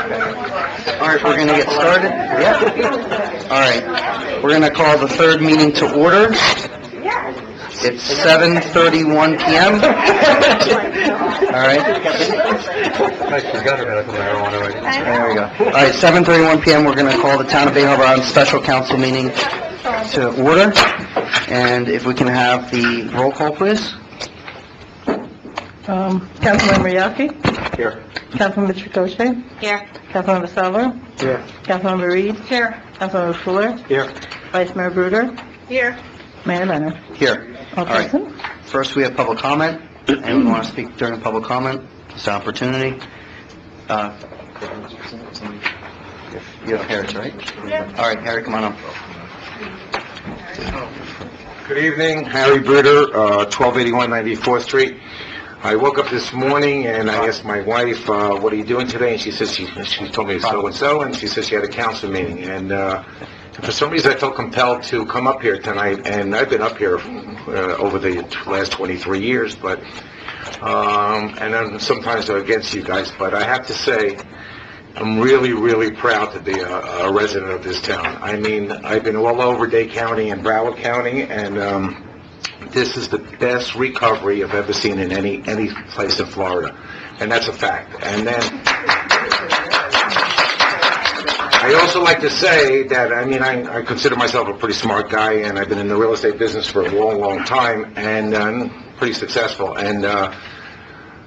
All right, we're going to get started. Yeah. All right, we're going to call the third meeting to order. It's 7:31 p.m. All right. There we go. All right, 7:31 p.m. We're going to call the Town of Bay Harbor Island Special Council meeting to order. And if we can have the roll call, please. Councilmember Yasi? Here. Councilmember Tricochet? Here. Councilmember Salvo? Here. Councilmember Reed? Here. Councilmember Fuller? Here. Vice Mayor Bruder? Here. Mayor Leonard? Here. All All right. present? First, we have public comment. Anyone want to speak during public comment? It's an opportunity. You have Harris, right? All right, Harry, come on up. Good evening, Harry Bruder, 1281 94th Street. I woke up this morning and I asked my wife, what are you doing today? And she says, she told me so-and-so, and she said she had a council meeting. And for some reason I felt compelled to come up here tonight, and I've been up here over the last 23 years, but, and I'm sometimes against you guys, but I have to say, I'm really, really proud to be a resident of this town. I mean, I've been all over Dade County and Broward County, and this is the best recovery I've ever seen in any place in Florida, and that's a fact. And then I also like to say that, I mean, I consider myself a pretty smart guy, and I've been in the real estate business for a long, long time, and I'm pretty successful. And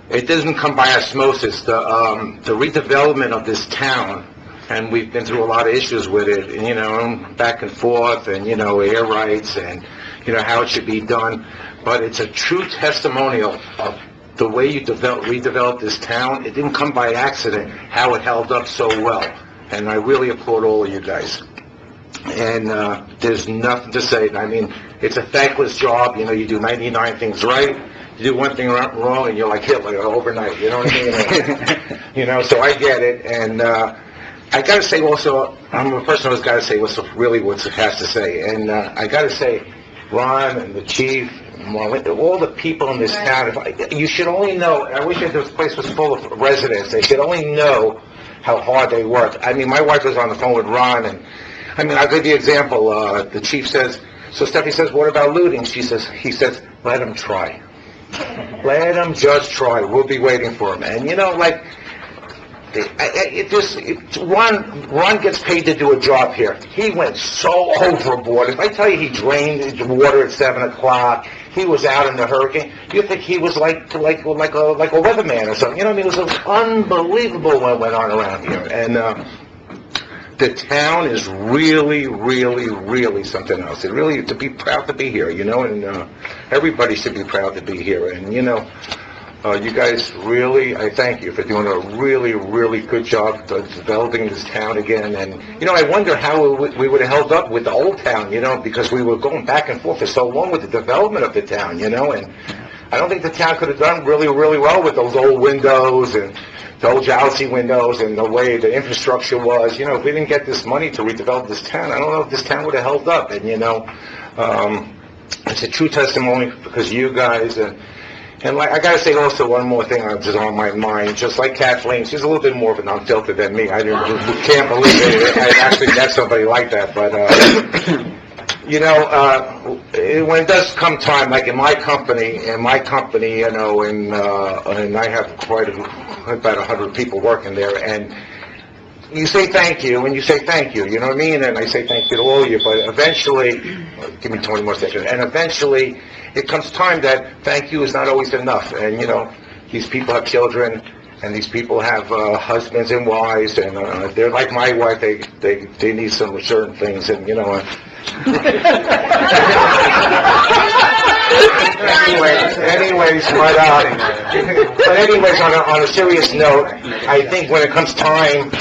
it doesn't come by osmosis. The redevelopment of this town, and we've been through a lot of issues with it, and, you know, back and forth, and, you know, air rights, and, you know, how it should be done. But it's a true testimonial of the way you redevelop this town. It didn't come by accident, how it held up so well. And I really applaud all of you guys. And there's nothing to say. I mean, it's a thankless job. You know, you do 99 things right. You do one thing wrong, and you're like Hitler overnight. You know what I mean? You know, so I get it. And I got to say also, I'm a person who's got to say what it has to say. And I got to say, Ron and the chief, all the people in this town, you should only know, I wish this place was full of residents. They should only know how hard they work. I mean, my wife was on the phone with Ron, and I mean, I'll give you an example. The chief says, so Steffi says, what about looting? He says, let him try. Let him just try. We'll be waiting for him. And, you know, like, Ron gets paid to do a job here. He went so overboard. If I tell you he drained the water at 7 o'clock, he was out in the hurricane, you think he was like a weatherman or something. You know what I mean? It was unbelievable what went on around here. And the town is really, really, really something else. It really, to be proud to be here, you know, and everybody should be proud to be here. And, you know, you guys really, I thank you for doing a really, really good job developing this town again. And, you know, I wonder how we would have held up with the old town, you know, because we were going back and forth for so long with the development of the town, you know. And I don't think the town could have done really, really well with those old windows and the old jalousie windows and the way the infrastructure was. You know, if we didn't get this money to redevelop this town, I don't know if this town would have held up. And, you know, it's a true testimony because you guys... And like, I gotta say also one more thing that's on my mind. Just like Kathleen, she's a little bit more of an unfiltered than me. I can't believe it. I actually met somebody like that. But you know, when it does come time, like in my company, you know, and I have about 100 people working there, and you say thank you, and you say thank you. You know what I mean? And I say thank you to all of you. But eventually, give me 20 more seconds. And eventually, it comes time that thank you is not always enough. And, you know, these people have children, and these people have husbands and wives, and they're like my wife, they need some certain things, and, you know... anyways, but anyways, on a serious note, I think when it comes time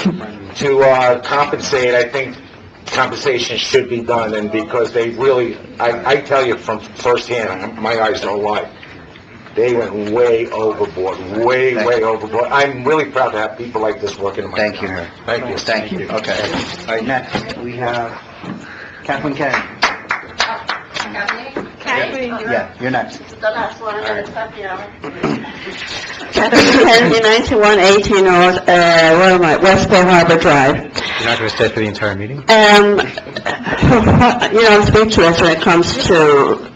to compensate, I think compensation should be done, and because they really, I tell you from firsthand, my eyes don't lie, they went way overboard, way overboard. I'm really proud to have people like this working in my Thank you. town. Thank you. Thank you. Okay. All right, next, we have Kathleen Kennedy. Kathleen Yeah, you're next. Kathleen Kennedy, 9118 North, where am I? Westport Harbor Drive. You're not going to stay for the entire meeting? I'm speechless when it comes to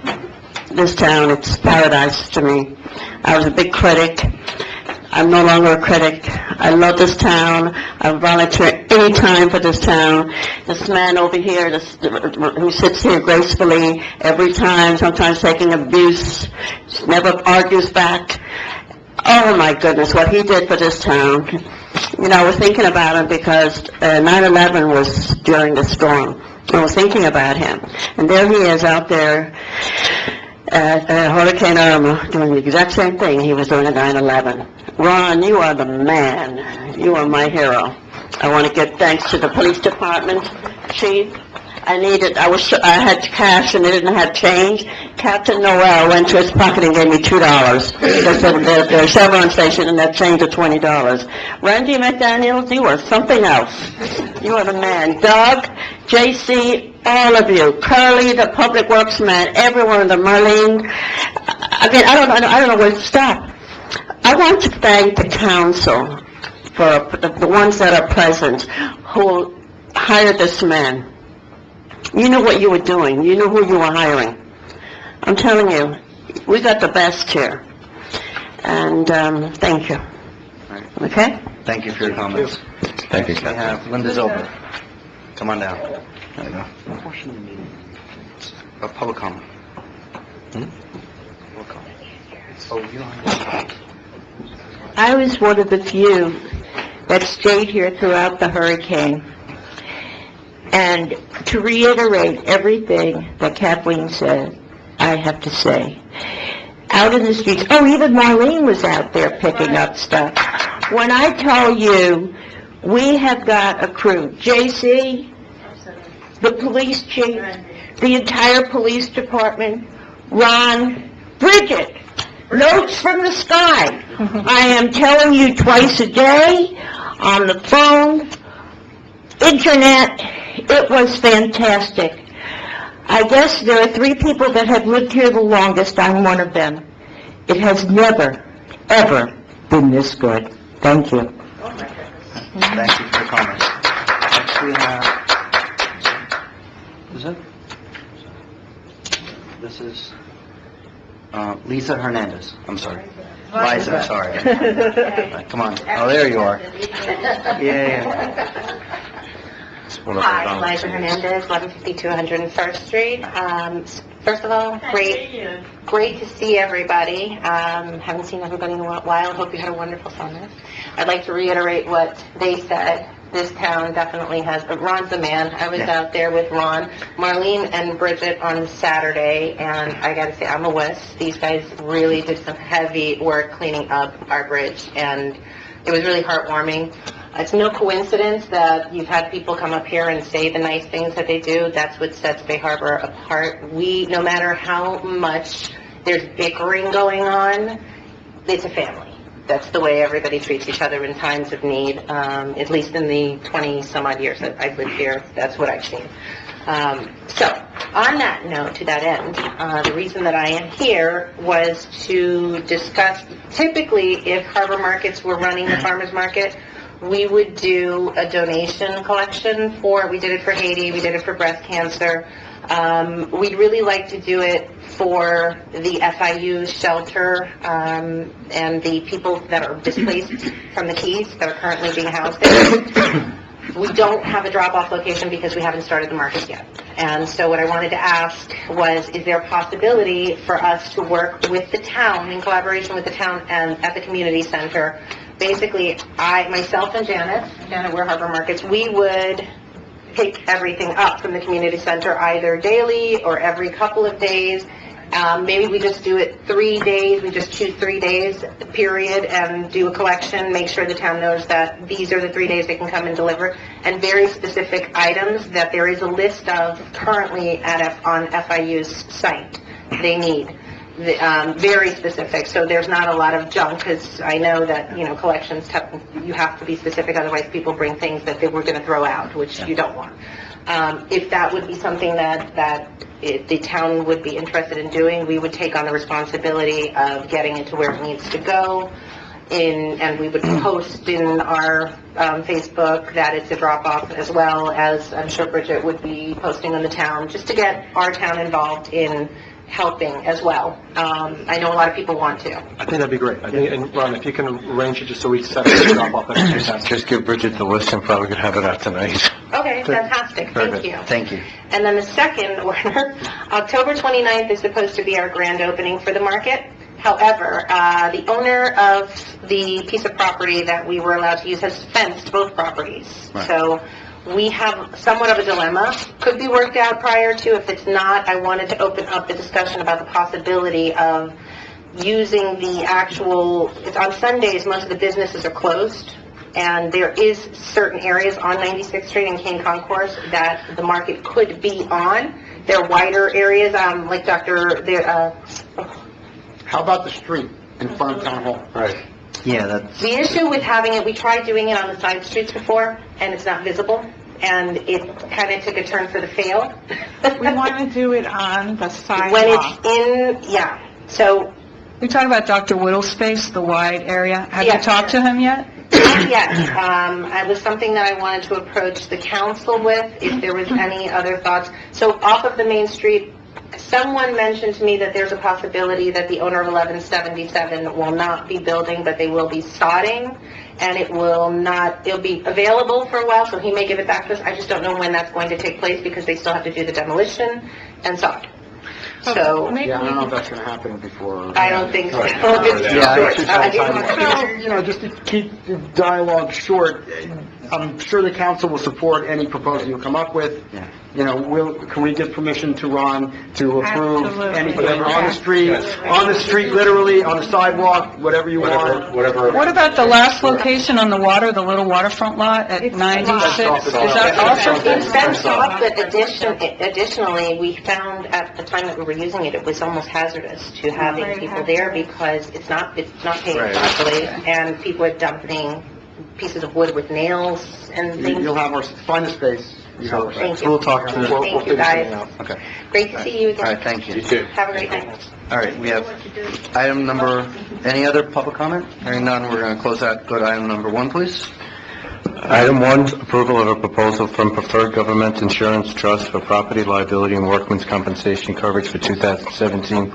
this town. It's paradise to me. I was a big critic. I'm no longer a critic. I love this town. I volunteer any time for this town. This man over here, who sits here gracefully every time, sometimes taking abuse, never argues back. Oh my goodness, what he did for this town. I was thinking about him because 9/11 was during the storm. I was thinking about him. And there he is out there at Hurricane Irma doing the exact same thing he was doing at 9/11. Ron, you are the man. You are my hero. I want to give thanks to the police department, chief. I had cash and they didn't have change. Captain Noel went to his pocket and gave me $2. Their Chevron station and that change of $20. Randy McDaniels, you are something else. You are the man. Doug, JC, all of you. Curly, the public works man, everyone, the Marlene. I don't know where to stop. I want to thank the council for the ones that are present who hired this man. You knew what you were doing. You knew who you were hiring. I'm telling you, we got the best here. And thank you. Okay? Thank you for your comments. Thank you, We Kathleen. have Linda Zilber. Come on down. There you go. Public comment. Public comment. Oh, you don't have... I was one of the few that stayed here throughout the hurricane. And to reiterate everything that Kathleen said, I have to say, out in the streets, even Marlene was out there picking up stuff. When I tell you, we have got a crew, JC, the police chief, the entire police department, Ron, Bridget, notes from the sky. I am telling you twice a day, on the phone, internet, it was fantastic. I guess there are 3 people that have lived here the longest. I'm one of them. It has never, ever been this good. Thank you. Thank you for your comments. Next we have... Is it? This is Lisa Hernandez. I'm sorry. Liza, sorry. All right, come on. Oh, there you are. Yeah. Hi, Liza Hernandez, 1152 101st Street. First of all, great to see everybody. Haven't seen everybody in a while. Hope you had a wonderful summer. I'd like to reiterate what they said. This town definitely has, Ron's the man. I was out there with Ron, Marlene, and Bridget on Saturday, and I gotta say, I'm a wuss. These guys really did some heavy work cleaning up our bridge, and it was really heartwarming. It's no coincidence that you've had people come up here and say the nice things that they do. That's what sets Bay Harbor apart. No matter how much there's bickering going on, it's a family. That's the way everybody treats each other in times of need. At least in the 20-some-odd years that I've lived here, that's what I've seen. So, on that note, to that end, the reason that I am here was to discuss, typically, if Harbor Markets were running the farmers market, we would do a donation collection we did it for Haiti, we did it for breast cancer. We'd really like to do it for the FIU shelter and the people that are displaced from the Keys that are currently being housed there. We don't have a drop-off location because we haven't started the market yet. And so what I wanted to ask was, is there a possibility for us to work with the town, in collaboration with the town and at the community center? Basically, myself and Janet, we're Harbor Markets, we would pick everything up from the community center either daily or every couple of days. Maybe we just do it 3 days, we just choose 3 days, period, and do a collection, make sure the town knows that these are the 3 days they can come and deliver, and very specific items that there is a list of currently on FIU's site they need. Very specific, so there's not a lot of junk, because I know that, collections, you have to be specific, otherwise people bring things that they were going to throw out, which you don't want. If that would be something that the town would be interested in doing, we would take on the responsibility of getting it to where it needs to go, and we would post in our Facebook that it's a drop-off, as well as I'm sure Bridget would be posting on the town, just to get our town involved in helping as well. I know a lot of people want to. I think that'd be great. I think, and Ron, if you can arrange it just so we set up the drop-off, that'd be fantastic. Just give Bridget the list and probably could have it out tonight. Okay, fantastic, thank you. Thank you. And then the second order, October 29th is supposed to be our grand opening for the market. However, the owner of the piece of property that we were allowed to use has fenced both properties. Right. So we have somewhat of a dilemma. Could be worked out prior to. If it's not, I wanted to open up the discussion about the possibility of using the actual, it's on Sundays, most of the businesses are closed, and there is certain areas on 96th Street and King Concourse that the market could be on. They're wider areas, like How about the street in front of Town Hall? Right. Yeah, that's, the issue with having it, we tried doing it on the side streets before, and it's not visible, and it kind of took a turn for the fail. We want to do it on the When sidewalk. it's in, yeah, so, We talked about Dr. Whittle's space, the wide area. Have you Yes. talked to him yet? not yet. It was something that I wanted to approach the council with, if there was any other thoughts. So off of the main street, someone mentioned to me that there's a possibility that the owner of 1177 will not be building, but they will be sodding, and it'll be available for a while, so he may give it back to us. I just don't know when that's going to take place, because they still have to do the demolition and sod. So, Yeah, I don't know if that's gonna happen before. I don't think so. You know, just to keep the dialogue short, I'm sure the council will support any proposal you come up with. Yeah. You know, can we give permission to Ron to approve Absolutely. anything on the street, literally, on the sidewalk, whatever you want? Whatever. What about the last location on the water, the little waterfront lot at 96? Is that also It's fenced off, but additionally, we found at the time that we were using it, it was almost hazardous to having people there, because it's not paved properly, and people are dumping pieces of wood with nails and things. You'll have find the space. You have our- Thank you. we'll talk to, Thank you, guys. okay. Great to see you All again. right, thank you. Have a great night. All right, we have item number, any other public comment? Hearing none, we're going to close that. Go to item number 1, please. Item 1, approval of a proposal from Preferred Government Insurance Trust for property liability and workman's compensation coverage for 2017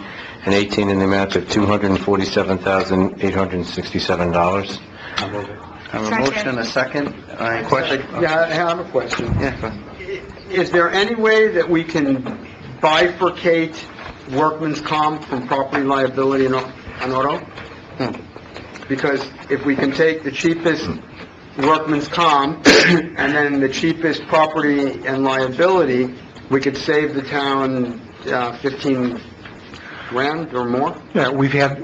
and 18 in the amount of $247,867. I have a motion and a second. Any question? Yeah, I have a question. Yeah, go ahead. Is there any way that we can bifurcate workman's comp from property liability and auto? Because if we can take the cheapest workman's comp and then the cheapest property and liability, we could save the town 15 grand or more? Yeah, we've had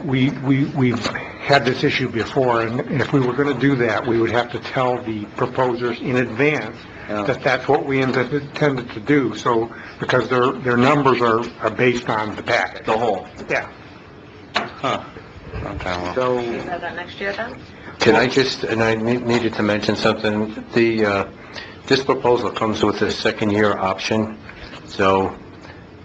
this issue before, and if we were going to do that, we would have to tell the proposers in advance that that's what we intended to do, so, because their numbers are based on the package. The whole. Yeah. Huh. Okay, well. So, Have that next year then? Can I just, and I needed to mention something, this proposal comes with a second-year option, so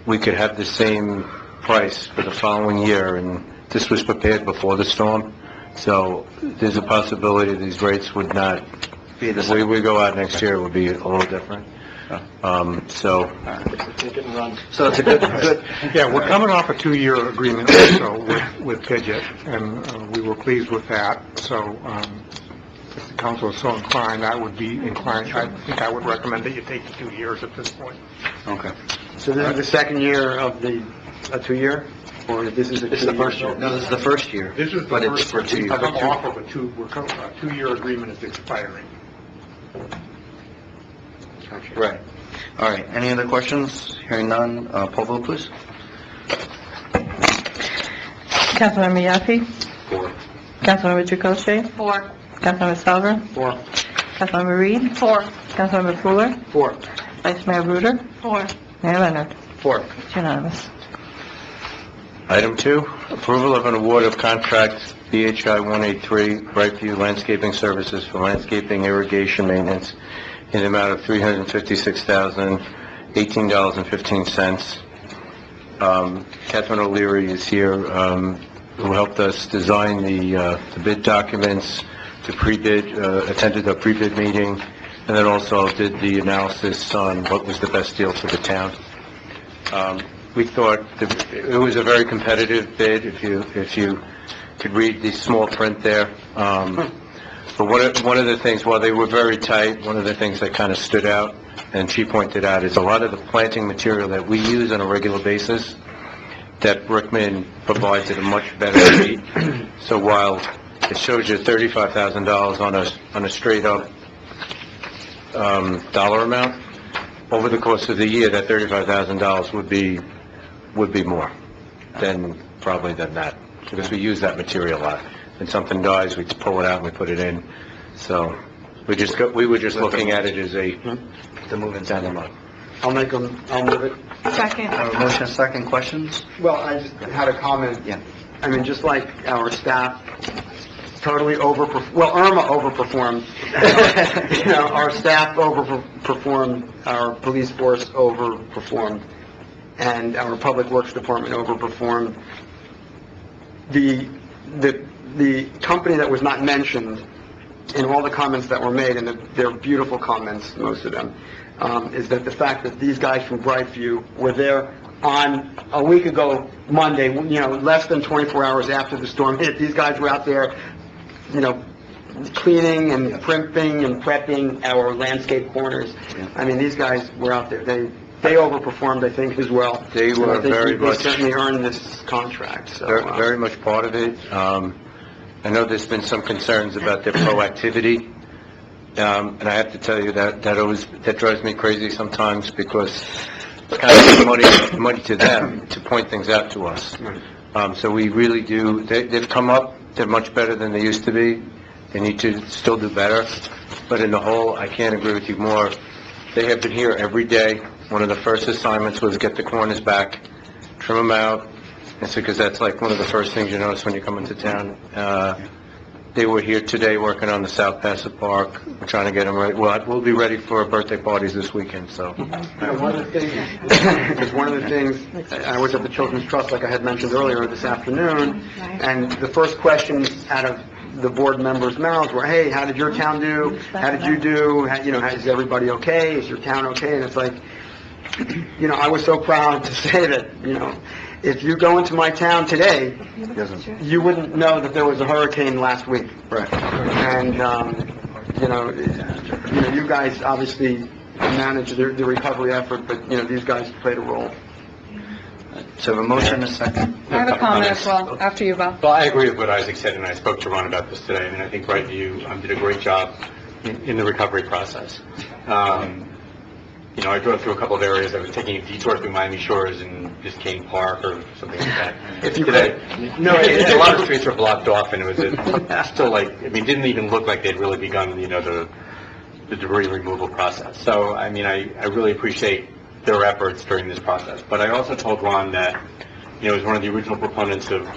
we could have the same price for the following year, and this was prepared before the storm, so there's a possibility these rates would not, Be the if we go out next year, it would be a little different. So, So it's a good, Yeah, we're coming off a 2-year agreement also with Gidget, and we were pleased with that, so if the council is so inclined, I would be inclined, I think I would recommend that you take the 2 years at this point. okay. so this is the second year of a 2-year? Or this is the first year? No, this is the first year. This is the But it's first, for 2 we years. come off of a 2-year agreement is expiring. Right. All right, any other questions? Hearing none, poll vote, please. Councilmember Yaffe? 4. Councilmember Tricochet? 4. Councilmember Salver? 4. Councilmember Reed? 4. Councilmember Fuller? 4. Vice Mayor Bruder? 4. Mayor Leonard? 4. It's unanimous. item 2, approval of an award of contract BHI 183 Brightview Landscaping Services for landscaping irrigation maintenance in the amount of $356,018.15. Catherine O'Leary is here, who helped us design the bid documents, the pre-bid, attended the pre-bid meeting, and then also did the analysis on what was the best deal for the town. We thought that it was a very competitive bid, if you could read the small print there. But one of the things, while they were very tight, one of the things that kind of stood out, and she pointed out, is a lot of the planting material that we use on a regular basis, that Brickman provides at a much better rate. So while it shows you $35,000 on a straight-up dollar amount, over the course of the year, that $35,000 would be more than that, because we use that material a lot. When something dies, we pull it out and we put it in. So we were just looking at it as to move it down the road. I'll move it. Second. Motion and second, questions? Well, I just had a comment. Yeah. I mean, just like our staff totally Irma overperformed. Our staff overperformed, our police force overperformed, and our public works department overperformed. The company that was not mentioned in all the comments that were made, and they're beautiful comments, most of them, is that the fact that these guys from Brightview were there on a week ago, Monday, less than 24 hours after the storm hit. These guys were out there, cleaning and primping and prepping our landscape corners. I mean, these guys were out there. They overperformed, I think, as well. They were very much... They certainly earned this contract. So, very much part of it. I know there's been some concerns about their proactivity, and I have to tell you that drives me crazy sometimes, because it's kind of money to them to point things out to us. So we really do. They've come up. They're much better than they used to be. They need to still do better. But in the whole, I can't agree with you more. They have been here every day. One of the first assignments was get the corners back, trim them out. It's because that's like one of the first things you notice when you come into town. They were here today working on the South Passage Park. We're trying to get them ready. We'll be ready for birthday parties this weekend, so. One of the things, I was at the Children's Trust, like I had mentioned earlier this afternoon, and the first questions out of the board members' mouths were, hey, how did your town do? How did you do? Is everybody okay? Is your town okay? And it's like, I was so proud to say that, if you go into my town today, you wouldn't know that there was a hurricane last week. Right. And, you guys obviously managed the recovery effort, but, these guys played a role. So a motion and a second. I have a comment as well, after you, Bob. Well, I agree with what Isaac said, and I spoke to Ron about this today. I mean, I think Brightview did a great job in the recovery process. I drove through a couple of areas. I was taking a detour through Miami Shores and Biscayne Park or something like that. A lot of streets were blocked off, and it was still didn't even look like they'd really begun, the debris removal process. So, I mean, I really appreciate their efforts during this process. But I also told Ron that, as one of the original proponents of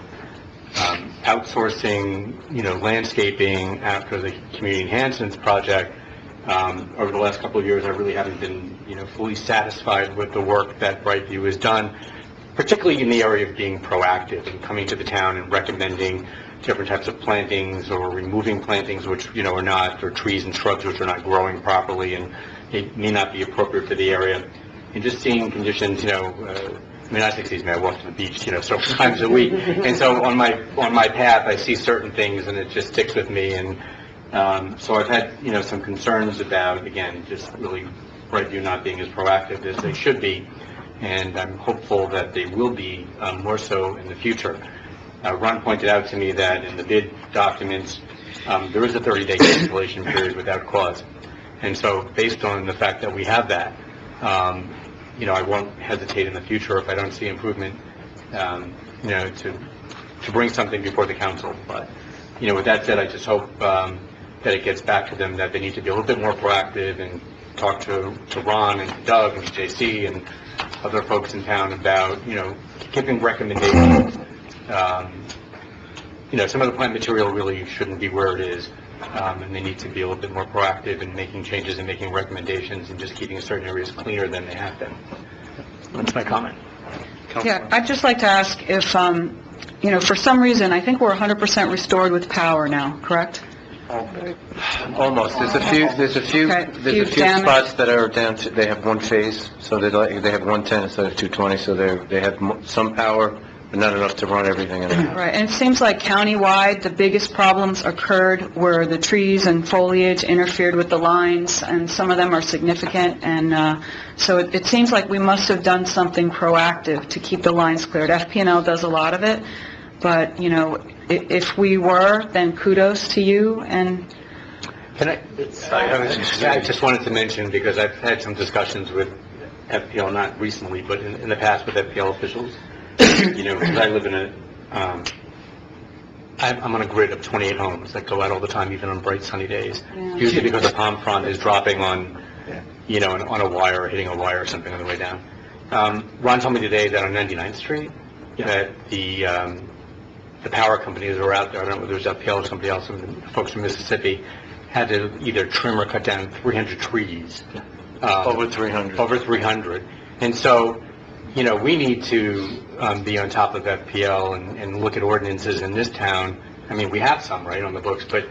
outsourcing, landscaping after the community enhancements project, over the last couple of years, I really haven't been, fully satisfied with the work that Brightview has done, particularly in the area of being proactive and coming to the town and recommending different types of plantings or removing plantings which, are not, or trees and shrubs which are not growing properly and it may not be appropriate for the area. And just seeing conditions, Isaac sees me, I walk to the beach, several times a week. And so on my path, I see certain things and it just sticks with me. And so I've had, some concerns about, again, just really Brightview not being as proactive as they should be, and I'm hopeful that they will be more so in the future. Ron pointed out to me that in the bid documents, there is a 30-day cancellation period without cause. And so based on the fact that we have that, I won't hesitate in the future if I don't see improvement, to bring something before the council. But, with that said, I just hope that it gets back to them that they need to be a little bit more proactive and talk to Ron and to Doug and to JC and other folks in town about, giving recommendations. Some of the plant material really shouldn't be where it is, and they need to be a little bit more proactive in making changes and making recommendations and just keeping certain areas cleaner than they have been. That's my comment. Yeah, I'd just like to ask if, for some reason, I think we're 100% restored with power now, correct? Almost. There's a few Okay, few damage. spots that are down to, they have one phase, so they have 110 instead of 220, so they have some power, but not enough to run everything in there. Right, and it seems like countywide, the biggest problems occurred where the trees and foliage interfered with the lines, and some of them are significant, and so it seems like we must have done something proactive to keep the lines cleared. FP&L does a lot of it, but, if we were, then kudos to you, and... I just wanted to mention, because I've had some discussions with FPL, not recently, but in the past with FPL officials, because I live in I'm on a grid of 28 homes that go out all the time, even on bright sunny days, usually because the palm front is dropping on a wire, or hitting a wire or something on the way down. Ron told me today that on 99th Street, that the power companies were out there, I don't know whether it was FPL or somebody else, folks from Mississippi, had to either trim or cut down 300 trees. Over 300. Over 300. And so, we need to be on top of FPL and look at ordinances in this town. I mean, we have some, right, on the books, but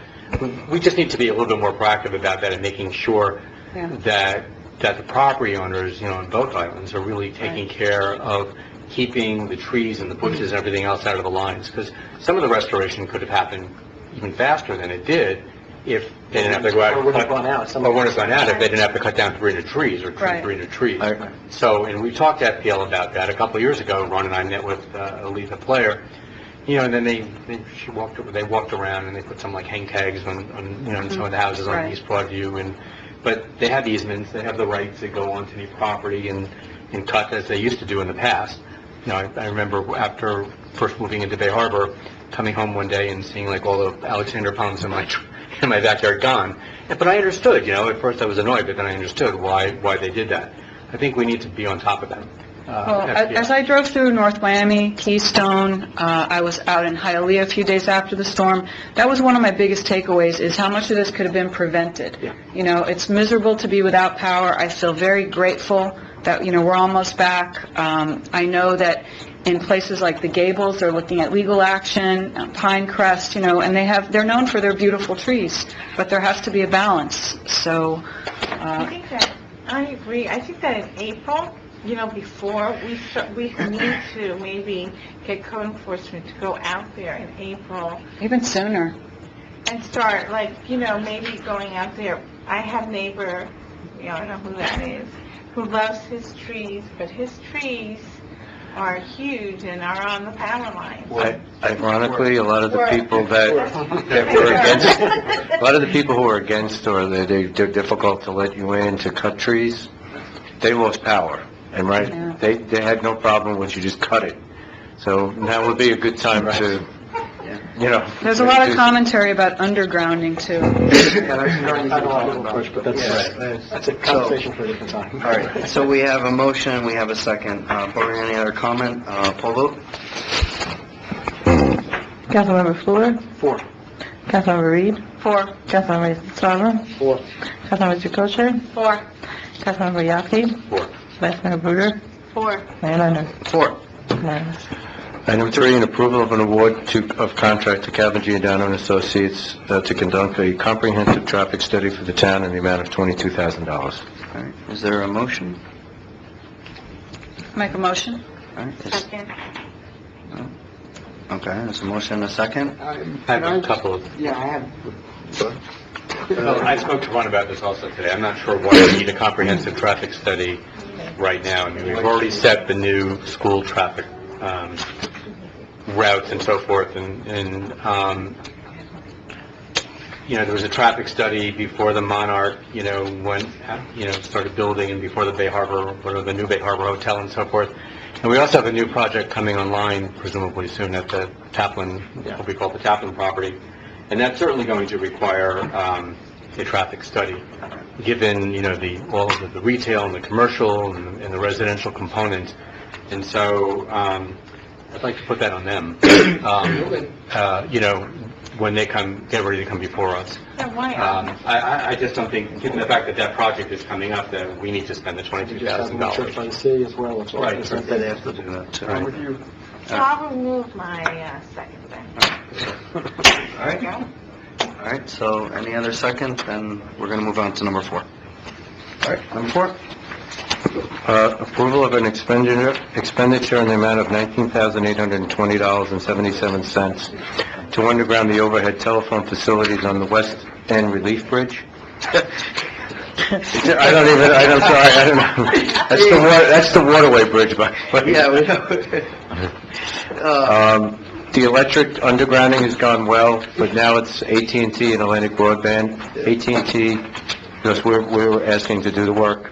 we just need to be a little bit more proactive about that and making sure that the property owners, on both islands are really taking care of keeping the trees and the bushes and everything else out of the lines, because some of the restoration could have happened even faster than it did if they didn't have to go out and cut, or when it's gone out, if they didn't have to cut down 300 trees or trim 300 trees. So, and we talked to FPL about that a couple of years ago. Ron and I met with Aletha Player, and then they walked around and they put some like hang tags on some of the houses on East Broadview, but they have easements, they have the right to go onto the property and cut as they used to do in the past. I remember after first moving into Bay Harbor, coming home one day and seeing like all the Alexander palms in my backyard gone. But I understood, at first I was annoyed, but then I understood why they did that. I think we need to be on top of them. Well, as I drove through North Miami, Keystone, I was out in Hialeah a few days after the storm. That was one of my biggest takeaways, is how much of this could have been prevented. It's miserable to be without power. I feel very grateful that, we're almost back. I know that in places like the Gables, they're looking at legal action, Pinecrest, and they're known for their beautiful trees, but there has to be a balance. So, I agree. I think that in April, before we need to maybe get code enforcement to go out there in April. Even sooner. And start, maybe going out there. I have a neighbor, I don't know who that is, who loves his trees, but his trees are huge and are on the power line. Ironically, a lot of the people that were against, a lot of the people who are against, or they're difficult to let you in to cut trees, they lost power. And they had no problem with you just cut it. So now would be a good time to, There's a lot of commentary about undergrounding, too. That's a conversation for a different time. All right, so we have a motion, we have a second. Barring any other comment, poll vote? Councilmember Fluor? 4. Councilmember Reed? 4. Councilmember Sarver? 4. Councilmember Chakosher? 4. Councilmember Yaki? 4. Vice Mayor Bruder? 4. Mayor Leonard? 4. Unanimous. Item 3, an approval of an award of contract to Calvin Giordano and Associates to conduct a comprehensive traffic study for the town in the amount of $22,000. All right, is there a motion? Make a motion. All right, Second. okay, there's a motion and a second. I have a couple of... Yeah, I have. I spoke to Ron about this also today. I'm not sure why we need a comprehensive traffic study right now. I mean, we've already set the new school traffic routes and so forth, and there was a traffic study before the Monarch, started building, and before the Bay Harbor, or the new Bay Harbor Hotel and so forth. And we also have a new project coming online, presumably soon, at the Taplin, what we call the Taplin property. And that's certainly going to require a traffic study, given, all of the retail and the commercial and the residential component. And so, I'd like to put that on them. when they get ready to come before us. Yeah, why? I just don't think, given the fact that that project is coming up, that we need to spend the $22,000. By the city as well, as well. Right. They have to do that too. I'm with you. So I'll remove my second then. All right. All right, so any other second, then we're going to move on to number 4. All right, number 4. Approval of an expenditure in the amount of $19,820.77 to underground the overhead telephone facilities on the West End Relief Bridge. I'm sorry, I don't know. That's the waterway bridge, by the way. Yeah, we know. The electric undergrounding has gone well, but now it's AT&T and Atlantic Broadband. AT&T, because we're asking to do the work,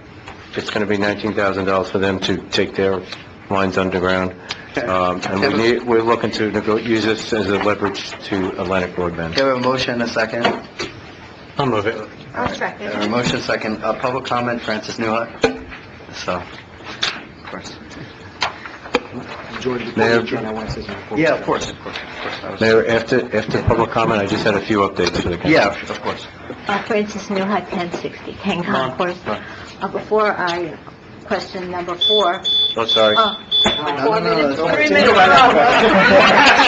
it's going to be $19,000 for them to take their lines underground. And we're looking to use this as a leverage to Atlantic Broadband. Can we have a motion and a second? I'll move it. I'll second. A motion second. Public comment, Francis Newhart. So, of course. Mayor, Yeah, of course. Mayor, after public comment, I just had a few updates for the council. Yeah, of course. Francis Newhart, 1060 King Concourse. Before I question number 4. Oh, sorry. 4 minutes, 3 Take minutes. it right out.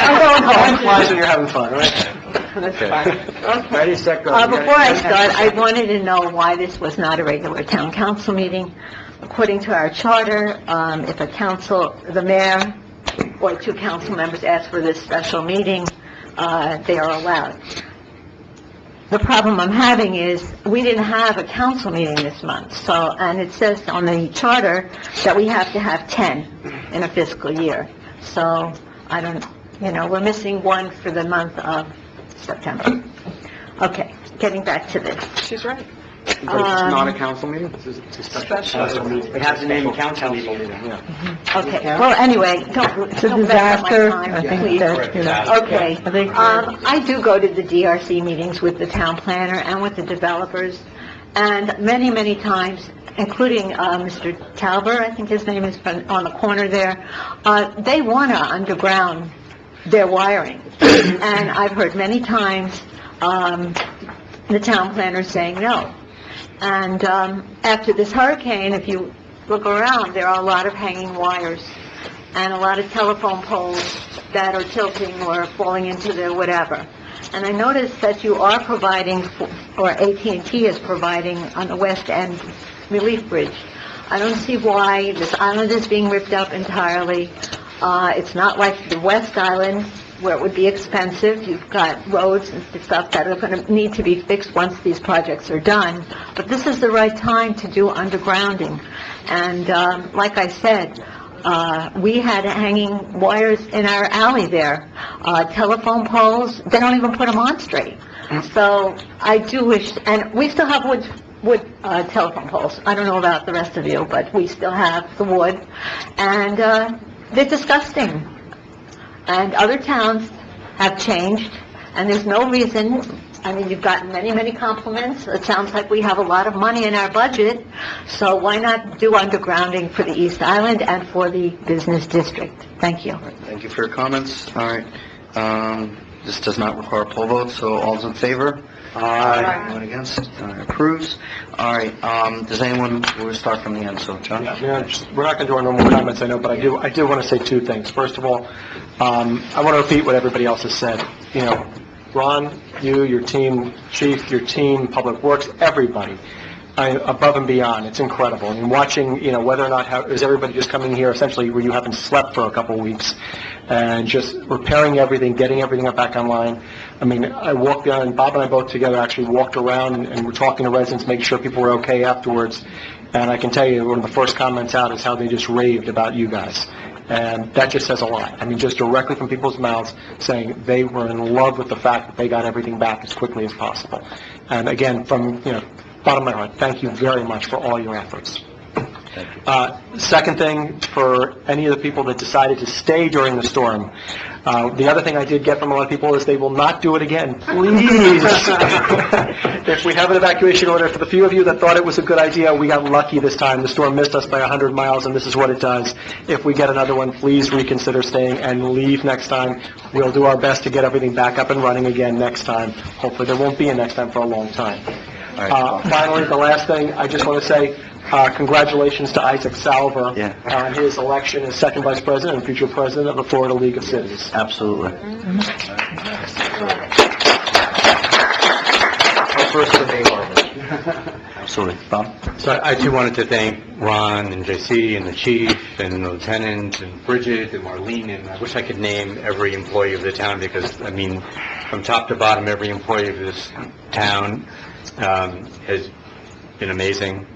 I'm going home. Flies when you're having fun, right? That's fine. Ready, set, go. Before I start, I wanted to know why this was not a regular town council meeting. According to our charter, if the mayor or 2 council members ask for this special meeting, they are allowed. The problem I'm having is, we didn't have a council meeting this month, and it says on the charter that we have to have 10 in a fiscal year. So, we're missing 1 for the month of September. Okay, getting back to this. She's right. But it's not a council meeting? It's a special council meeting. It has the name of council meeting, yeah. Okay, well, anyway, don't mess up my time, please. Okay, I do go to the DRC meetings with the town planner and with the developers, and many, many times, including Mr. Talbot, I think his name is on the corner there, they want to underground their wiring. And I've heard many times the town planner saying no. And after this hurricane, if you look around, there are a lot of hanging wires and a lot of telephone poles that are tilting or falling into the whatever. And I noticed that you are providing, or AT&T is providing, on the West End Relief Bridge. I don't see why this island is being ripped up entirely. It's not like the West Island, where it would be expensive. You've got roads and stuff that are going to need to be fixed once these projects are done. But this is the right time to do undergrounding. And like I said, we had hanging wires in our alley there. Telephone poles, they don't even put them on straight. So I do wish, and we still have wood telephone poles. I don't know about the rest of you, but we still have the wood. And they're disgusting. And other towns have changed, and there's no reason. I mean, you've gotten many, many compliments. It sounds like we have a lot of money in our budget, so why not do undergrounding for the East Island and for the business district? Thank you. Thank you for your comments. All right. This does not require a poll vote, so all's in favor? Aye. Anyone against? Approves. All right. Does anyone, we'll start from the end, so John? Yeah, we're not going to do our normal comments, I know, but I do want to say 2 things. First of all, I want to repeat what everybody else has said. Ron, you, your team, Chief, your team, Public Works, everybody, above and beyond. It's incredible. And watching, whether or not, is everybody just coming here essentially where you haven't slept for a couple of weeks and just repairing everything, getting everything up back online. I mean, I walked down, Bob and I both together actually walked around and we're talking to residents, making sure people were okay afterwards. And I can tell you, one of the first comments out is how they just raved about you guys. And that just says a lot. I mean, just directly from people's mouths saying they were in love with the fact that they got everything back as quickly as possible. And again, from, bottom of my heart, thank you very much for all your efforts. Second thing, for any of the people that decided to stay during the storm, the other thing I did get from a lot of people is they will not do it again. Please! If we have an evacuation order, for the few of you that thought it was a good idea, we got lucky this time. The storm missed us by 100 miles, and this is what it does. If we get another one, please reconsider staying and leave next time. We'll do our best to get everything back up and running again next time. Hopefully, there won't be a next time for a long time. Finally, the last thing, I just want to say, congratulations to Isaac Salver on his election as second vice president and future president of the Florida League of Cities. Absolutely. First to Bay Harbor. Absolutely. Bob? So I too wanted to thank Ron and JC and the chief and the lieutenant and Bridget and Marlene, and I wish I could name every employee of the town because, I mean, from top to bottom, every employee of this town has been amazing,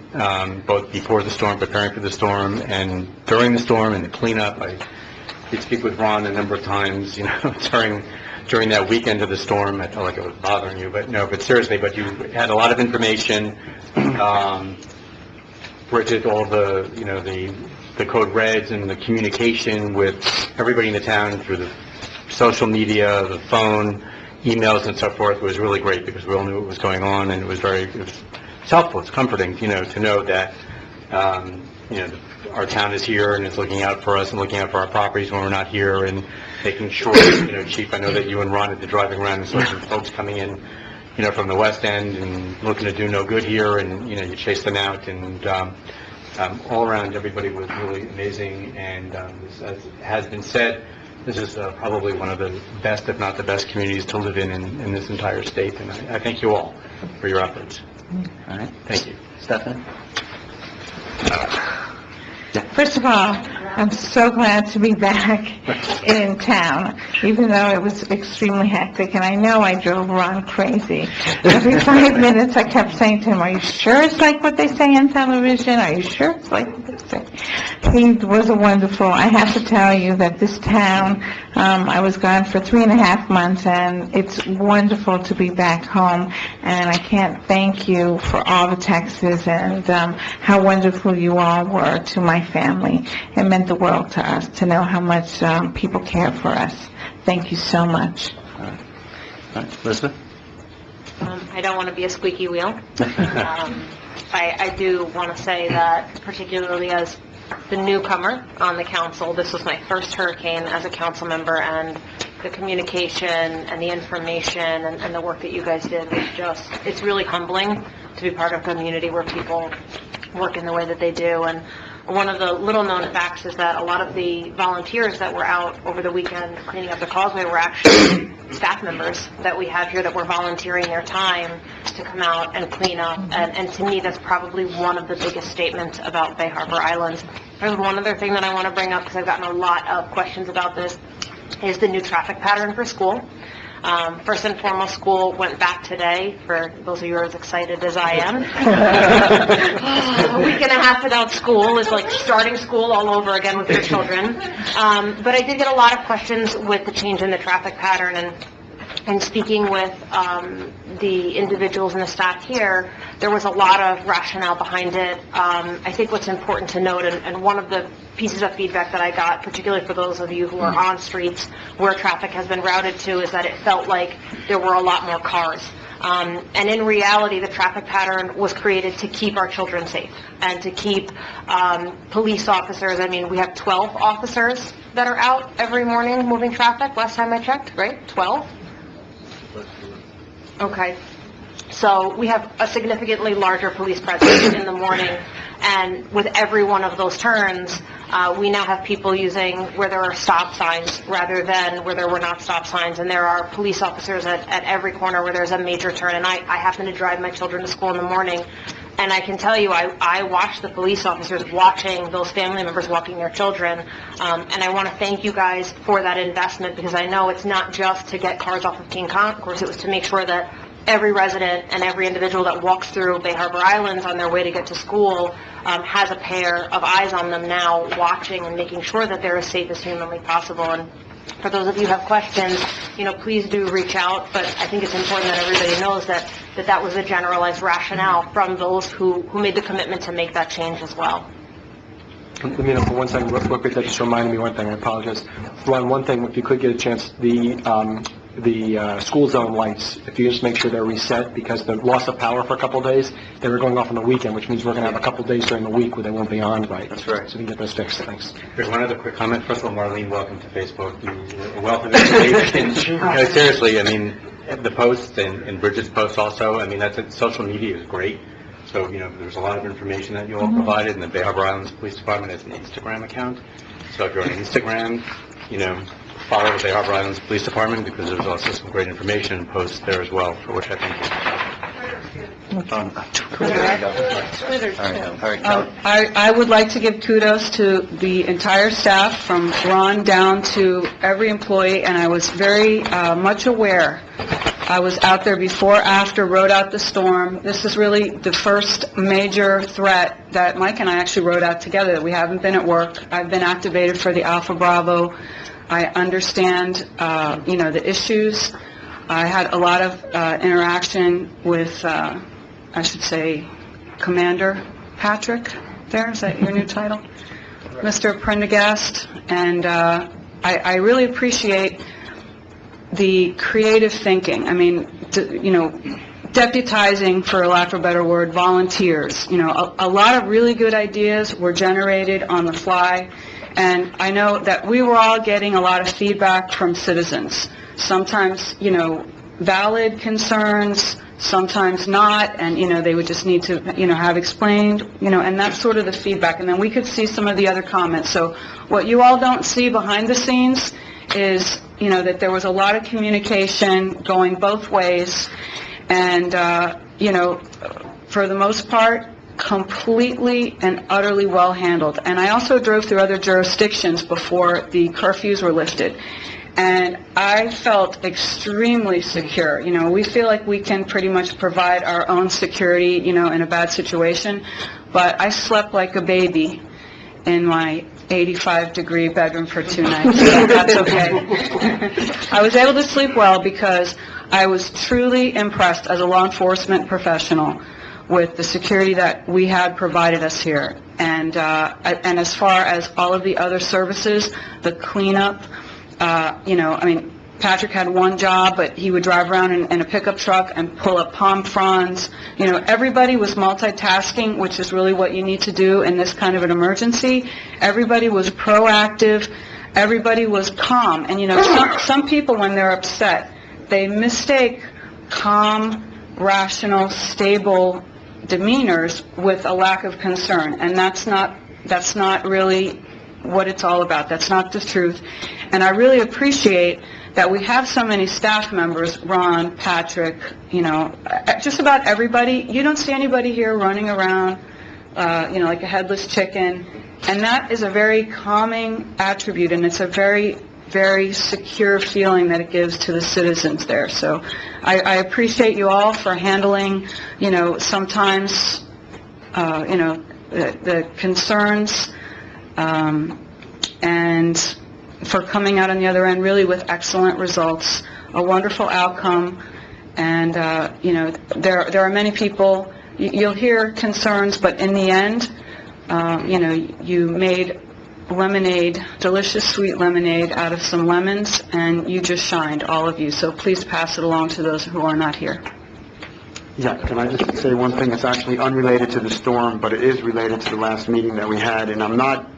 both before the storm, preparing for the storm, and during the storm and the cleanup. I did speak with Ron a number of times, during that weekend of the storm. I felt like it was bothering you, but no, but seriously, but you had a lot of information. Bridget, all the, the code reds and the communication with everybody in the town through the social media, the phone, emails and so forth was really great because we all knew what was going on, and it was helpful, it's comforting, to know that, our town is here and is looking out for us and looking out for our properties when we're not here, and making sure, Chief, I know that you and Ron have been driving around and saw some folks coming in, from the west end and looking to do no good here, and, you chase them out, and, all around, everybody was really amazing, and, as has been said, this is probably one of the best, if not the best, communities to live in this entire state, and I thank you all for your efforts. All right. Thank you. Stephanie? First of all, I'm so glad to be back in town, even though it was extremely hectic, and I know I drove Ron crazy. Every 5 minutes, I kept saying to him, "Are you sure it's like what they say on television? Are you sure it's like what they say?" He was wonderful. I have to tell you that this town, I was gone for 3.5 months, and it's wonderful to be back home, and I can't thank you for all the texts and how wonderful you all were to my family. It meant the world to us to know how much people care for us. Thank you so much. All right. Elizabeth? I don't want to be a squeaky wheel. I do want to say that, particularly as the newcomer on the council, this was my first hurricane as a council member, and the communication and the information and the work that you guys did was it's really humbling to be part of a community where people work in the way that they do. And one of the little-known facts is that a lot of the volunteers that were out over the weekend cleaning up the causeway were actually staff members that we have here that were volunteering their time to come out and clean up. And to me, that's probably one of the biggest statements about Bay Harbor Islands. There's one other thing that I want to bring up, because I've gotten a lot of questions about this, is the new traffic pattern for school. First and foremost, school went back today, for those of you who are as excited as I am. A week and a half without school is like starting school all over again with your children. But I did get a lot of questions with the change in the traffic pattern, and speaking with the individuals and the staff here, there was a lot of rationale behind it. I think what's important to note, and one of the pieces of feedback that I got, particularly for those of you who are on streets where traffic has been routed to, is that it felt like there were a lot more cars. And in reality, the traffic pattern was created to keep our children safe and to keep police officers. I mean, we have 12 officers that are out every morning moving traffic, last time I checked, right? 12? Okay. So we have a significantly larger police presence in the morning, and with every one of those turns, we now have people using where there are stop signs rather than where there were not stop signs, and there are police officers at every corner where there's a major turn. And I happen to drive my children to school in the morning, and I can tell you, I watch the police officers watching those family members walking their children, and I want to thank you guys for that investment, because I know it's not just to get cars off of King Concourse, it was to make sure that every resident and every individual that walks through Bay Harbor Islands on their way to get to school has a pair of eyes on them now, watching and making sure that they're as safe as humanly possible. And for those of you who have questions, please do reach out, but I think it's important that everybody knows that was a generalized rationale from those who made the commitment to make that change as well. Let me know for 1 second, real quick, that just reminded me one thing, I apologize. Ron, one thing, if you could get a chance, the school zone lights, if you just make sure they're reset, because the loss of power for a couple of days, they were going off on the weekend, which means we're going to have a couple of days during the week where they won't be on, right? That's right. So we can get those fixed, thanks. There's one other quick comment. First of all, Marlene, welcome to Facebook. You're a wealth of information. No, seriously, I mean, the posts and Bridget's posts also, I mean, social media is great. So, there's a lot of information that you all provided, and the Bay Harbor Islands Police Department has an Instagram account. So if you're on Instagram, follow the Bay Harbor Islands Police Department, because there's also some great information and posts there as well, for which I thank you. I would like to give kudos to the entire staff, from Ron down to every employee, and I was very much aware. I was out there before, after, rode out the storm. This is really the first major threat that Mike and I actually rode out together, that we haven't been at work. I've been activated for the Alpha Bravo. I understand, the issues. I had a lot of interaction with, I should say, Commander Patrick there. Is that your new title? Mr. Prendergast. And I really appreciate the creative thinking. I mean, deputizing, for lack of a better word, volunteers. A lot of really good ideas were generated on the fly. And I know that we were all getting a lot of feedback from citizens. Sometimes, valid concerns, sometimes not, and, they would just need to, have explained, and that's sort of the feedback. And then we could see some of the other comments. So what you all don't see behind the scenes is, that there was a lot of communication going both ways, and, for the most part, completely and utterly well handled. And I also drove through other jurisdictions before the curfews were lifted, and I felt extremely secure. We feel like we can pretty much provide our own security, in a bad situation, but I slept like a baby in my 85-degree bedroom for 2 nights. So that's okay. I was able to sleep well because I was truly impressed as a law enforcement professional with the security that we had provided us here. And as far as all of the other services, the cleanup, Patrick had one job, but he would drive around in a pickup truck and pull up palm fronds. Everybody was multitasking, which is really what you need to do in this kind of an emergency. Everybody was proactive. Everybody was calm. And, some people, when they're upset, they mistake calm, rational, stable demeanors with a lack of concern. And that's not really what it's all about. That's not the truth. And I really appreciate that we have so many staff members, Ron, Patrick, just about everybody. You don't see anybody here running around, like a headless chicken. And that is a very calming attribute, and it's a very, very secure feeling that it gives to the citizens there. So I appreciate you all for handling, sometimes, the concerns, and for coming out on the other end really with excellent results, a wonderful outcome. And, there are many people, you'll hear concerns, but in the end, you made lemonade, delicious sweet lemonade out of some lemons, and you just shined, all of you. So please pass it along to those who are not here. Yeah, can I just say one thing that's actually unrelated to the storm, but it is related to the last meeting that we had, and I'm not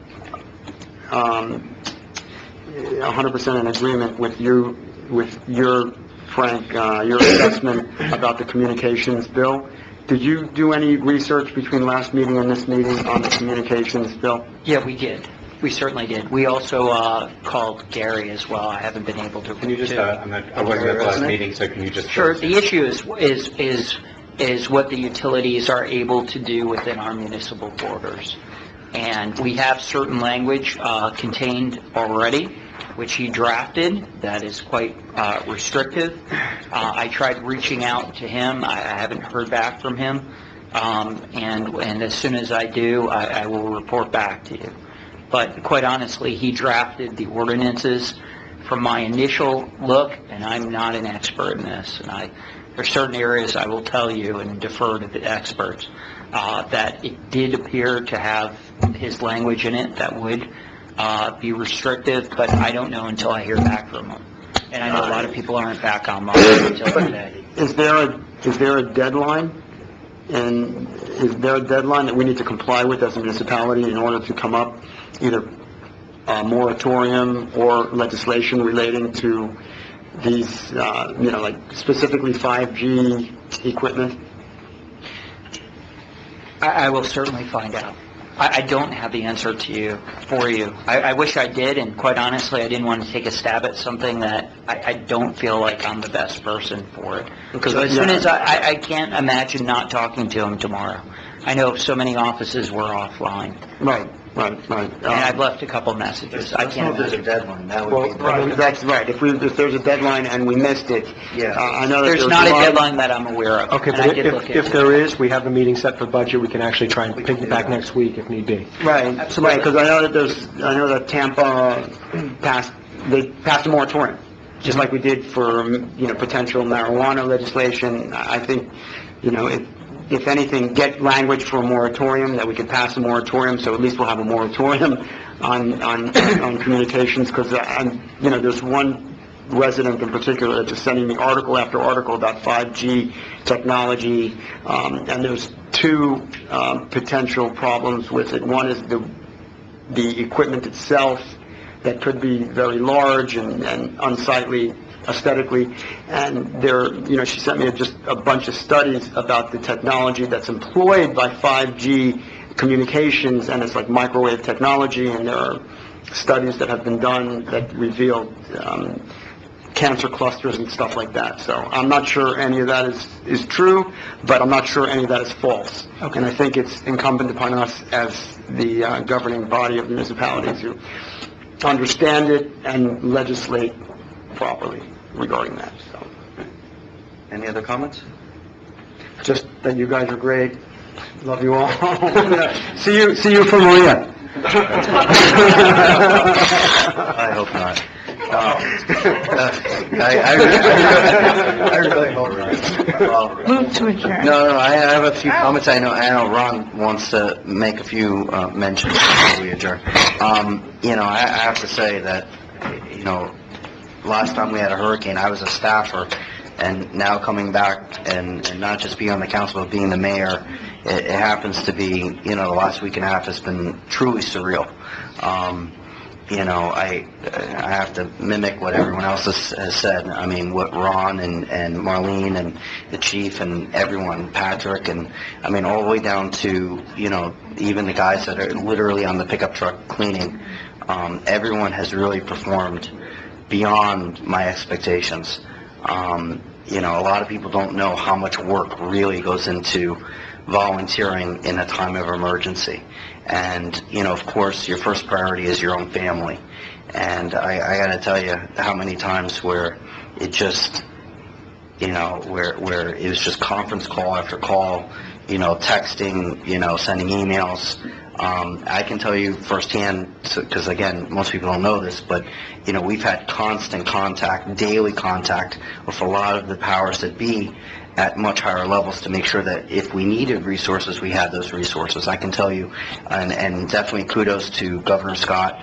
100% in agreement with you, with your, Frank, your assessment about the communications bill. Did you do any research between last meeting and this meeting on the communications bill? Yeah, we did. We certainly did. We also called Gary as well. I haven't been able to. Can you just, I wasn't at the last meeting, so can you just... Sure. The issue is what the utilities are able to do within our municipal borders. And we have certain language contained already, which he drafted, that is quite restrictive. I tried reaching out to him. I haven't heard back from him. And as soon as I do, I will report back to you. But quite honestly, he drafted the ordinances from my initial look, and I'm not an expert in this. And there's certain areas I will tell you and defer to the experts that it did appear to have his language in it that would be restrictive, but I don't know until I hear back from him. And I know a lot of people aren't back online until today. Is there a deadline? And is there a deadline that we need to comply with as a municipality in order to come up either a moratorium or legislation relating to these, like specifically 5G equipment? I will certainly find out. I don't have the answer for you. I wish I did, and quite honestly, I didn't want to take a stab at something that I don't feel like I'm the best person for it. Because So as soon as I can't imagine not talking to him tomorrow. I know so many offices were offline. Right. And I've left a couple messages. I can't There's a imagine. deadline, that would be... Well, that's right. If there's a deadline and we missed it, I know that There's not a deadline that I'm aware of. Okay, and I but did look if into if there is, we have a meeting set for budget, we can actually try and piggyback next week if need be. Right, because I know that Tampa passed a moratorium, just like we did for, potential marijuana legislation. I think, if anything, get language for a moratorium, that we could pass a moratorium, so at least we'll have a moratorium on communications, because, there's one resident in particular that's just sending me article after article about 5G technology, and there's two potential problems with it. One is the equipment itself that could be very large and unsightly aesthetically, and she sent me just a bunch of studies about the technology that's employed by 5G communications, and it's like microwave technology, and there are studies that have been done that reveal cancer clusters and stuff like that. So I'm not sure any of that is true, but I'm not sure any of that is false. Okay. And I think it's incumbent upon us as the governing body of municipalities to understand it and legislate properly regarding that. So, Any other comments? just that you guys are great. Love you all. see you for Maria. I hope not. I really hope not. Move to adjourn. No, I have a few comments. I know Ron wants to make a few mentions before we adjourn. I have to say that, last time we had a hurricane, I was a staffer, and now coming back and not just being on the council, but being the mayor, it happens to be, the last week and a half has been truly surreal. I have to mimic what everyone else has said. I mean, what Ron and Marlene and the chief and everyone, Patrick, and I mean, all the way down to, even the guys that are literally on the pickup truck cleaning. Everyone has really performed beyond my expectations. A lot of people don't know how much work really goes into volunteering in a time of emergency. And, of course, your first priority is your own family. And I got to tell you how many times where it just, where it was just conference call after call, texting, sending emails. I can tell you firsthand, because again, most people don't know this, but, we've had constant contact, daily contact with a lot of the powers that be at much higher levels to make sure that if we needed resources, we had those resources. I can tell you, and definitely kudos to Governor Scott.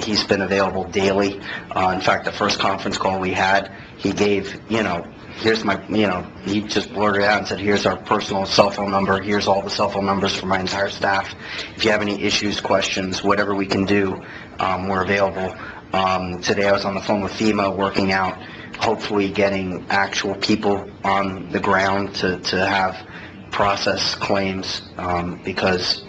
He's been available daily. In fact, the first conference call we had, he gave, here's my, he just blurted out and said, here's our personal cell phone number, here's all the cell phone numbers for my entire staff. If you have any issues, questions, whatever we can do, we're available. Today I was on the phone with FEMA working out, hopefully getting actual people on the ground to have process claims, because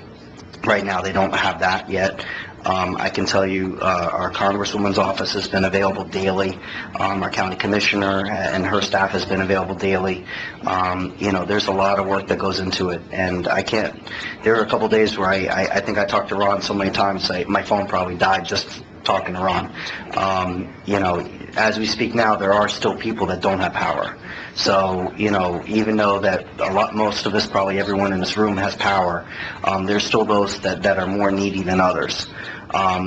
right now they don't have that yet. I can tell you our Congresswoman's office has been available daily. Our county commissioner and her staff has been available daily. There's a lot of work that goes into it, and there are a couple days where I think I talked to Ron so many times, my phone probably died just talking to Ron. As we speak now, there are still people that don't have power. So, even though that most of us, probably everyone in this room has power, there's still those that are more needy than others.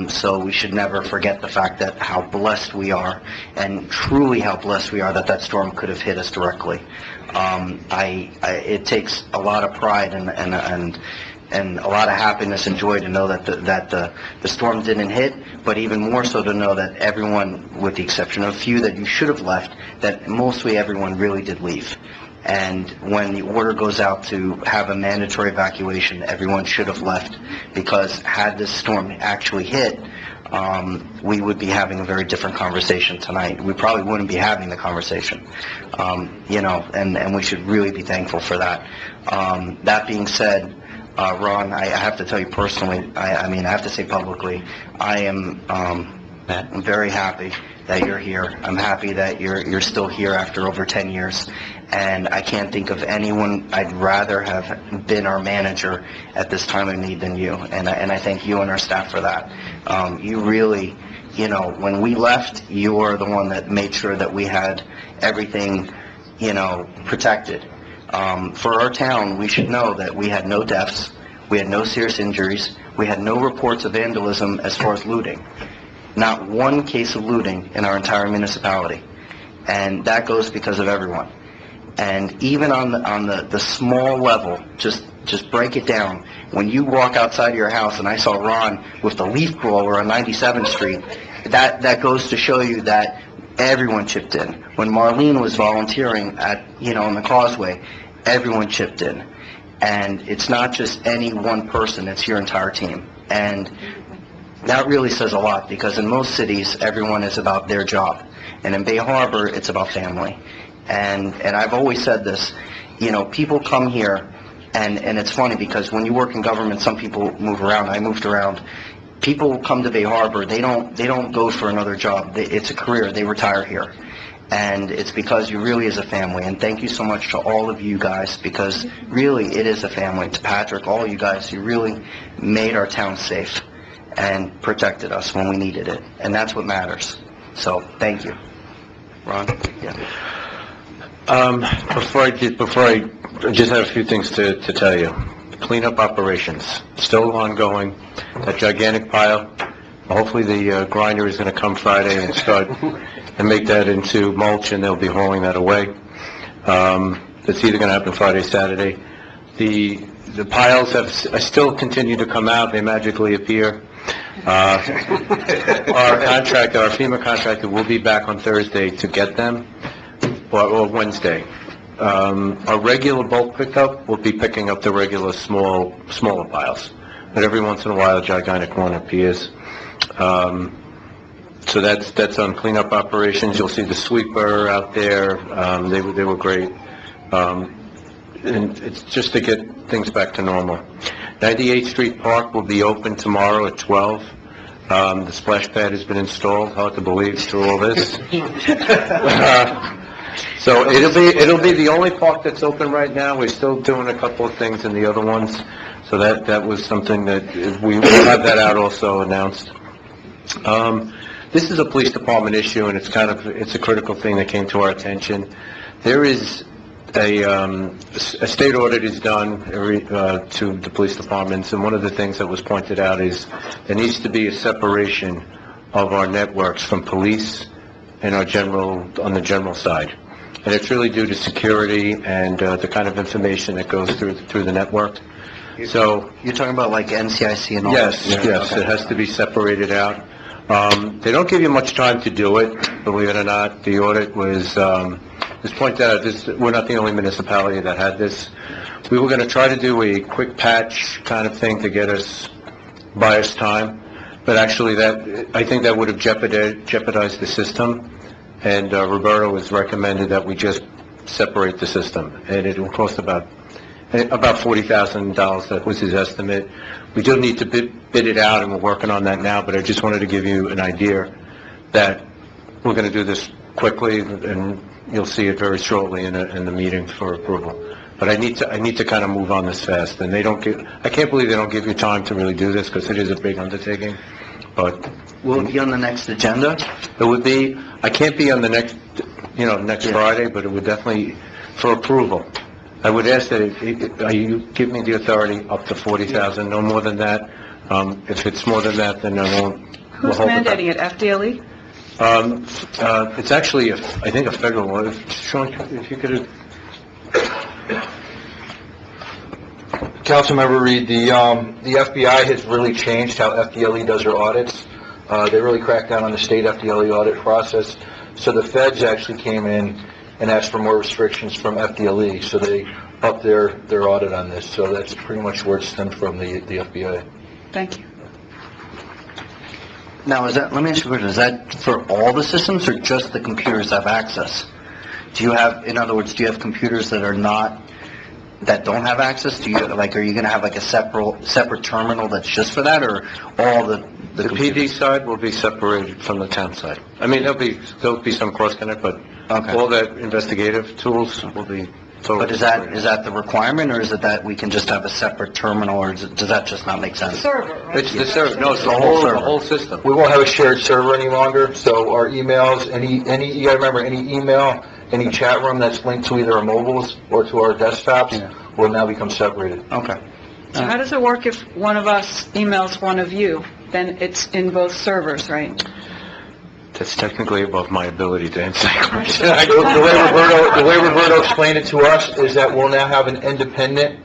So we should never forget the fact that how blessed we are, and truly how blessed we are that storm could have hit us directly. It takes a lot of pride and and a lot of happiness and joy to know that the storm didn't hit, but even more so to know that everyone, with the exception of a few that you should have left, that mostly everyone really did leave. And when the order goes out to have a mandatory evacuation, everyone should have left, because had this storm actually hit, we would be having a very different conversation tonight. We probably wouldn't be having the conversation, and we should really be thankful for that. That being said, Ron, I have to tell you personally, I have to say publicly, I am I'm very happy that you're here. I'm happy that you're still here after over 10 years. And I can't think of anyone I'd rather have been our manager at this time of need than you. And I thank you and our staff for that. You really, when we left, you were the one that made sure that we had everything, protected. For our town, we should know that we had no deaths, we had no serious injuries, we had no reports of vandalism as far as looting. Not one case of looting in our entire municipality. And that goes because of everyone. And even on the small level, just break it down. When you walk outside of your house, and I saw Ron with the leaf blower on 97th Street, that goes to show you that everyone chipped in. When Marlene was volunteering on the causeway, everyone chipped in. And it's not just any one person, it's your entire team. And that really says a lot, because in most cities, everyone is about their job. And in Bay Harbor, it's about family. And I've always said this, people come here, and it's funny because when you work in government, some people move around. I moved around. People come to Bay Harbor, they don't go for another job. It's a career. They retire here. And it's because you really is a family. And thank you so much to all of you guys, because really it is a family. To Patrick, all you guys, you really made our town safe and protected us when we needed it. And that's what matters. So thank you. Ron? Yeah. Before I just have a few things to tell you. Cleanup operations, still ongoing. That gigantic pile, hopefully the grinder is going to come Friday and start and make that into mulch, and they'll be hauling that away. It's either going to happen Friday, Saturday. The piles still continue to come out. They magically appear. Our FEMA contractor will be back on Thursday to get them, or Wednesday. Our regular bulk pickup will be picking up the regular smaller piles, but every once in a while a gigantic one appears. So that's on cleanup operations. You'll see the sweeper out there. They were great. And it's just to get things back to normal. 98th Street Park will be open tomorrow at 12. The splash pad has been installed. Hard to believe through all this. So it'll be the only park that's open right now. We're still doing a couple of things in the other ones. So that was something that we have that out also announced. This is a police department issue, and it's a critical thing that came to our attention. There is a state audit is done to the police departments, and one of the things that was pointed out is there needs to be a separation of our networks from police and on the general side. And it's really due to security and the kind of information that goes through the network. So you're talking about like NCIC and all yes, that? Yes, okay. It has to be separated out. They don't give you much time to do it, believe it or not. The audit was pointed out, we're not the only municipality that had this. We were going to try to do a quick patch kind of thing to buy us time, but actually I think that would have jeopardized the system, and Roberto has recommended that we just separate the system, and it will cost about $40,000. That was his estimate. We do need to bid it out, and we're working on that now, but I just wanted to give you an idea that we're going to do this quickly, and you'll see it very shortly in the meeting for approval. But I need to kind of move on this fast, and I can't believe they don't give you time to really do this, because it is a big undertaking. But will it be on the next agenda? It would be. I can't be on the next Friday, but it would definitely for approval. I would ask that you give me the authority up to $40,000, no more than that. If it's more than that, then I won't. Who's mandating it, FDLE? It's actually, I think, a federal one. Sean, if you could... Councilmember Reed, the FBI has really changed how FDLE does their audits. They really cracked down on the state FDLE audit process. So the feds actually came in and asked for more restrictions from FDLE, so they upped their audit on this. So that's pretty much where it stemmed from, the FBI. Thank you. Now, let me ask you a question, is that for all the systems or just the computers that have access? Do you have, in other words, do you have computers that don't have access? Are you going to have like a separate terminal that's just for that, or all the PD side will be separated from the town side. I mean, there'll be some cross-connect, but all that investigative tools will be totally But is that the requirement, or is it that we can just have a separate terminal, or does that just not make sense? Server, right? It's the server, no, it's the whole system. We won't have a shared server any longer, so our emails, you gotta remember, any email, any chat room that's linked to either our mobiles or to our desktops will now become separated. Okay. So how does it work if one of us emails one of you? Then it's in both servers, right? That's technically above my ability to answer that question. The way Roberto explained it to us is that we'll now have an independent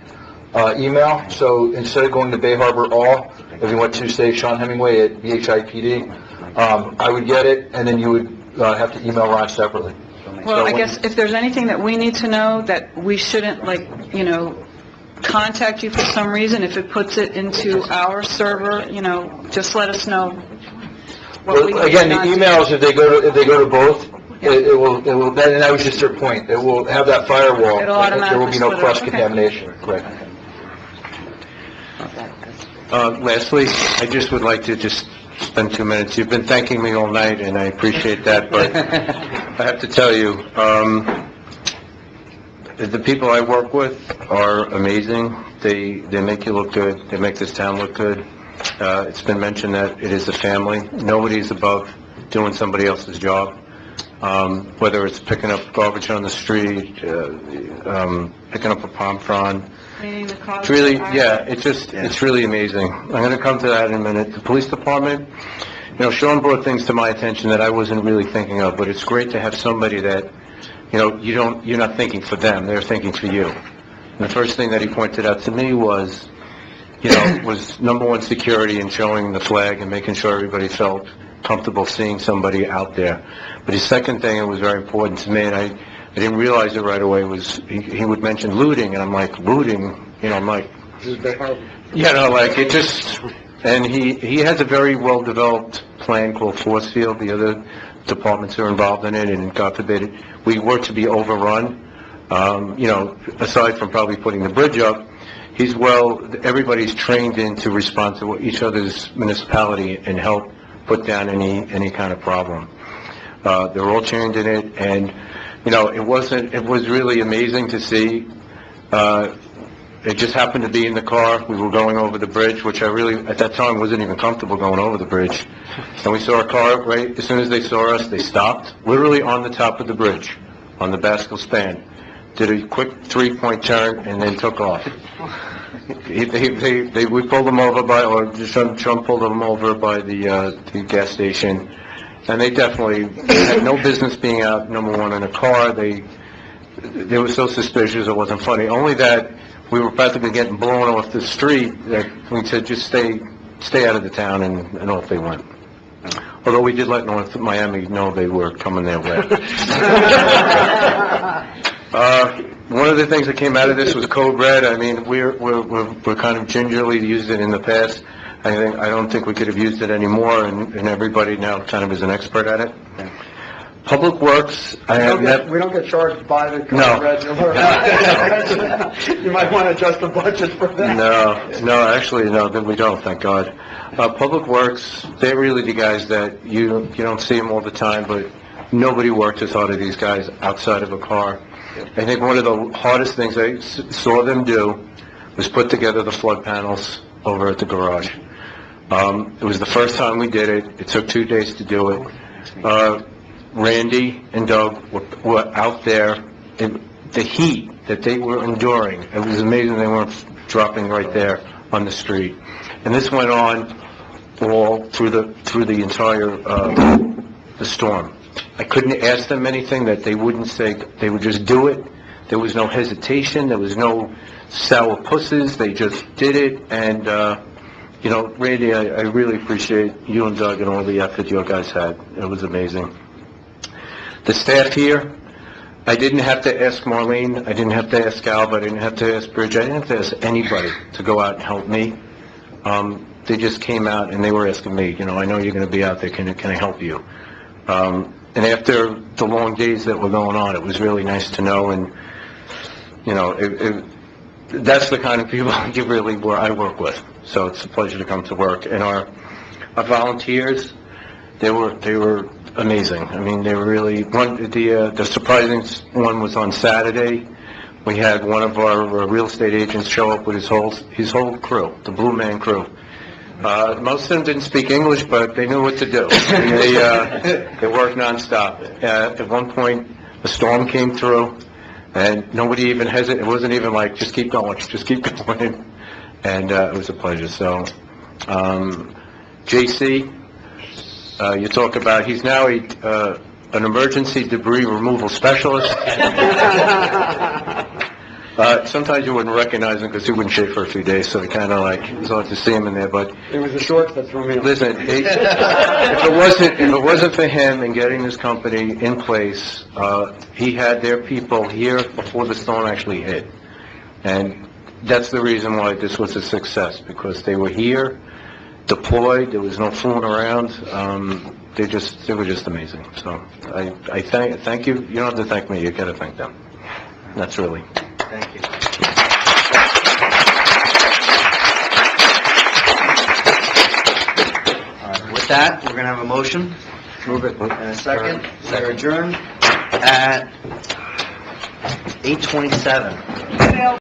email. So instead of going to Bay Harbor All, if you went to, say, Sean Hemingway at BHIPD, I would get it, and then you would have to email Ron separately. Well, I guess if there's anything that we need to know that we shouldn't, contact you for some reason, if it puts it into our server, just let us know. Again, the emails, if they go to both, it will, and that was just their point. It will have that firewall. It'll automatically There will be no split it. cross-contamination. Correct. Lastly, I just would like to just spend 2 minutes. You've been thanking me all night, and I appreciate that, but I have to tell you, the people I work with are amazing. They make you look good. They make this town look good. It's been mentioned that it is a family. Nobody's above doing somebody else's job, whether it's picking up garbage on the street, picking up a palm frond. It's really, it's really amazing. I'm going to come to that in a minute. The police department, Sean brought things to my attention that I wasn't really thinking of, but it's great to have somebody that, you're not thinking for them, they're thinking for you. And the first thing that he pointed out to me was, was number one, security and showing the flag and making sure everybody felt comfortable seeing somebody out there. But his second thing, it was very important to me, and I didn't realize it right away, was he would mention looting, and I'm like, looting? I'm like, it just, and he has a very well-developed plan called Force Field. The other departments are involved in it, and God forbid we were to be overrun, aside from probably putting the bridge up, everybody's trained in to respond to each other's municipality and help put down any kind of problem. They're all trained in it, and, it was really amazing to see. It just happened to be in the car. We were going over the bridge, which I really, at that time, wasn't even comfortable going over the bridge. And we saw a car, right, as soon as they saw us, they stopped, literally on the top of the bridge, on the Basco span. Did a quick 3-point turn and then took off. We pulled them over Trump pulled them over by the gas station, and they definitely had no business being out, number one, in a car. They were so suspicious it wasn't funny. Only that we were practically getting blown off the street that we said just stay out of the town, and off they went. Although we did let North Miami know they were coming their way. One of the things that came out of this was Code Red. I mean, we're kind of gingerly used it in the past. I don't think we could have used it anymore, and everybody now kind of is an expert at it. Public Works, we don't get charged by the Code Red. You might want to adjust the budget for that. No, actually, we don't, thank God. Public Works, they're really the guys that you don't see them all the time, but nobody worked as hard as these guys outside of a car. I think one of the hardest things I saw them do was put together the flood panels over at the garage. It was the first time we did it. It took 2 days to do it. Randy and Doug were out there. The heat that they were enduring, it was amazing they weren't dropping right there on the street. And this went on all through the entire the storm. I couldn't ask them anything that they wouldn't say. They would just do it. There was no hesitation, there was no sour pusses, they just did it, and, you know, Randy, I really appreciate you and Doug and all the effort you guys had. It was amazing. The staff here, I didn't have to ask Marlene, I didn't have to ask Alba, I didn't have to ask Bridget, I didn't have to ask anybody to go out and help me. They just came out and they were asking me, you know, I know you're going to be out there, can I help you? And after the long days that were going on, it was really nice to know, and, you know, that's the kind of people I work with. So it's a pleasure to come to work. And our volunteers, they were amazing. I mean, they were really, the surprising one was on Saturday. We had one of our real estate agents show up with his whole crew, the Blue Man crew. Most of them didn't speak English, but they knew what to do. They worked nonstop. At one point, a storm came through, and nobody even hesitated. It wasn't even like, just keep going, just keep going. And it was a pleasure. So, JC, you talk about, he's now an emergency debris removal specialist. Sometimes you wouldn't recognize him because he wouldn't shave for a few days, so it kind of like, it was hard to see him in there, but... It was the shorts that threw me off. Listen, if it wasn't for him and getting this company in place, he had their people here before the storm actually hit. And that's the reason why this was a success, because they were here, deployed, there was no fooling around. They were just amazing. So I thank you. You don't have to thank me, you gotta thank them. That's really... Thank you. With that, we're going to have a motion. Move it. And a second. We're adjourned at 8:27.